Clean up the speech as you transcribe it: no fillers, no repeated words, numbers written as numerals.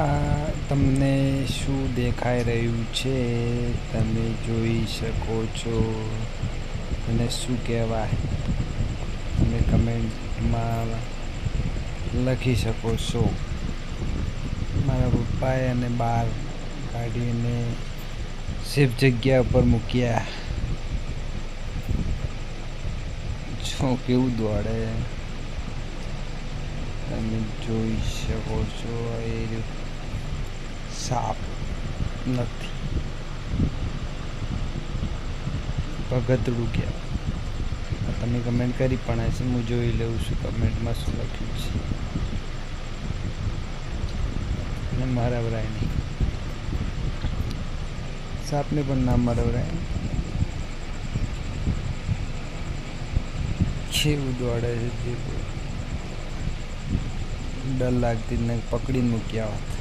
આ તમને શું દેખાઈ રહ્યું છે તમે જોઈ શકો છો અને શું કહેવાય તમે કમેન્ટમાં લખી શકો છો. મારા પપ્પાએ અને બહાર કાઢીને સેફ જગ્યા ઉપર મૂક્યા. જો કેવું દોડે તમે જોઈ શકો છો. એ સાપ નથી, ભગતડું કહેવાય. તમે કમેન્ટ કરી પણ હશે, હું જોઈ લઉં છું કમેન્ટમાં શું લખ્યું છે. અને મરવરાય નહીં, સાપને પણ ના મરવરાય. કેવું દોડે છે, ડર લાગતી ને પકડીને મૂક્યા હોત.